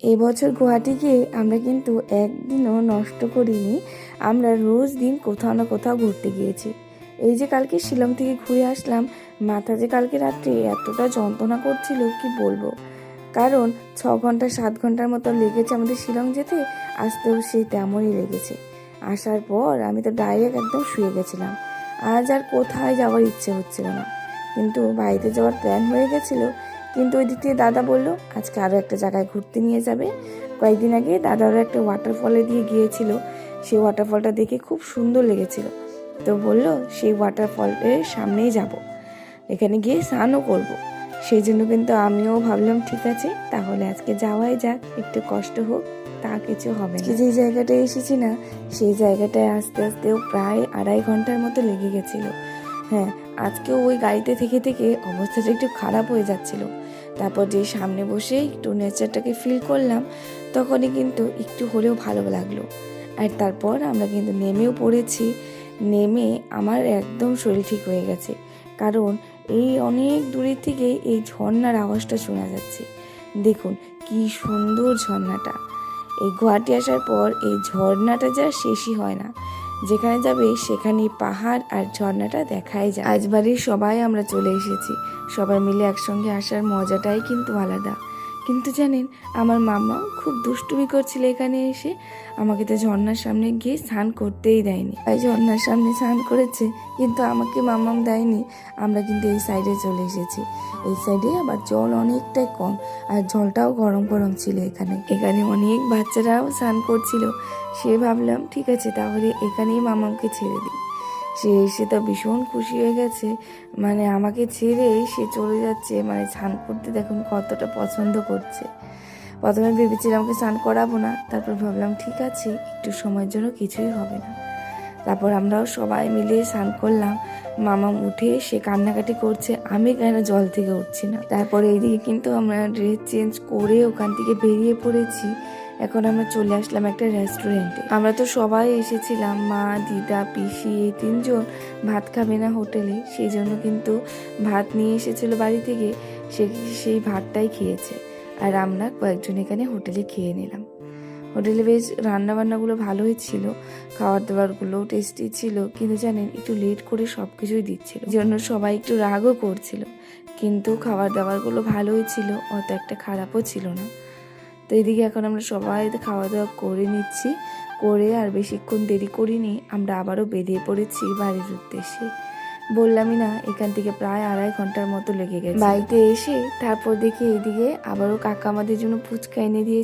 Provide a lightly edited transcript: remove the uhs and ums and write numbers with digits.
এবছর গুয়াহাটি গিয়ে আমরা কিন্তু একদিনও নষ্ট করিনি। আমরা রোজ দিন কোথাও না কোথাও ঘুরতে গিয়েছি। এই যে কালকে শিলং থেকে ঘুরে আসলাম, মাথা যে কালকে রাত্রে এতটা যন্ত্রণা করছিল কি বলবো। কারণ 6 ঘন্টা 7 ঘন্টার মতো লেগেছে আমাদের শিলং যেতে, আসতেও সেই তেমনই লেগেছে। আসার পর আমি তো ডাইরেক্ট একদম শুয়ে গেছিলাম। আজ আর কোথায় যাওয়ার ইচ্ছে হচ্ছিল না, কিন্তু বাড়িতে যাওয়ার প্ল্যান হয়ে গেছিলো। কিন্তু ওই দিক থেকে দাদা বললো আজকে আরও একটা জায়গায় ঘুরতে নিয়ে যাবে। কয়েকদিন আগে দাদারও একটা ওয়াটারফলে দিয়ে গিয়েছিল, সেই ওয়াটারফলটা দেখে খুব সুন্দর লেগেছিল। তো বললো সেই ওয়াটারফলের সামনেই যাব, এখানে গিয়ে স্নানও করব। সেই জন্য কিন্তু আমিও ভাবলাম ঠিক আছে তাহলে আজকে যাওয়াই যাক, একটু কষ্ট হোক তা কিছু হবে না। যে জায়গাটায় এসেছি না, সেই জায়গাটায় আস্তে আস্তেও প্রায় 2.5 ঘন্টার মতো লেগে গেছিলো। হ্যাঁ, আজকেও ওই গাড়িতে থেকে থেকে অবস্থাটা একটু খারাপ হয়ে যাচ্ছিল। তারপর যে সামনে বসে একটু নেচারটাকে ফিল করলাম, তখনই কিন্তু একটু হলেও ভালো লাগলো। আর তারপর আমরা কিন্তু নেমেও পড়েছি। নেমে আমার একদম শরীর ঠিক হয়ে গেছে, কারণ এই অনেক দূরের থেকে এই ঝর্ণার আওয়াজটা শোনা যাচ্ছে। দেখুন কি সুন্দর ঝর্ণাটা। এই গুয়াহাটি আসার পর এই ঝর্ণাটা যা শেষই হয় না, যেখানে যাবে সেখানে পাহাড় আর ঝর্ণাটা দেখাই যায়। আজ বাড়ির সবাই আমরা চলে এসেছি, সবাই মিলে একসঙ্গে আসার মজাটাই কিন্তু আলাদা। কিন্তু জানেন, আমার মামা খুব দুষ্টুমি করছিল এখানে এসে, আমাকে তো ঝর্ণার সামনে গিয়ে স্নান করতেই দেয়নি। তাই ঝর্ণার সামনে স্নান করেছে, কিন্তু আমাকে মামাম দেয়নি। আমরা কিন্তু এই সাইডে চলে এসেছি। এই সাইডে আবার জল অনেকটাই কম, আর জলটাও গরম গরম ছিল। এখানে অনেক বাচ্চারাও স্নান করছিল। সে ভাবলাম ঠিক আছে তাহলে এখানেই মামাকে ছেড়ে দিই। সে এসে তো ভীষণ খুশি হয়ে গেছে, মানে আমাকে ছেড়ে সে চলে যাচ্ছে, মানে স্নান করতে দেখুন কতটা পছন্দ করছে। প্রথমে ভেবেছিলাম আমাকে স্নান করাবো না, তারপর ভাবলাম ঠিক আছে একটু সময়ের জন্য কিছুই হবে না। তারপর আমরাও সবাই মিলে স্নান করলাম। মামা উঠে সে কান্নাকাটি করছে, আমি কেন জল থেকে উঠছি না। তারপরে এইদিকে কিন্তু আমরা ড্রেস চেঞ্জ করে ওখান থেকে বেরিয়ে পড়েছি। এখন আমরা চলে আসলাম একটা রেস্টুরেন্টে। আমরা তো সবাই এসেছিলাম, মা, দিদা, পিসি, এই 3জন ভাত খাবে না হোটেলে, সেই জন্য কিন্তু ভাত নিয়ে এসেছিল বাড়ি থেকে। সেই ভাতটাই খেয়েছে, আর আমরা কয়েকজন এখানে হোটেলে খেয়ে নিলাম। হোটেলে বেশ রান্নাবান্নাগুলো ভালোই ছিল, খাবার দাবারগুলোও টেস্টি ছিল, কিন্তু জানেন একটু লেট করে সব কিছুই দিচ্ছিল, জন্য সবাই একটু রাগও করছিল। কিন্তু খাবার দাবারগুলো ভালোই ছিল, অত একটা খারাপও ছিল না। তো এদিকে এখন আমরা সবাই খাওয়া দাওয়া করে নিচ্ছি, করে আর বেশিক্ষণ দেরি করিনি, আমরা আবারও বেরিয়ে পড়েছি বাড়ির উদ্দেশ্যে। বললামই না এখান থেকে প্রায় 2.5 ঘন্টার মতো লেগে গেছে। বাড়িতে এসে তারপর দেখি এইদিকে আবারও কাকা আমাদের জন্য ফুচকা এনে দিয়ে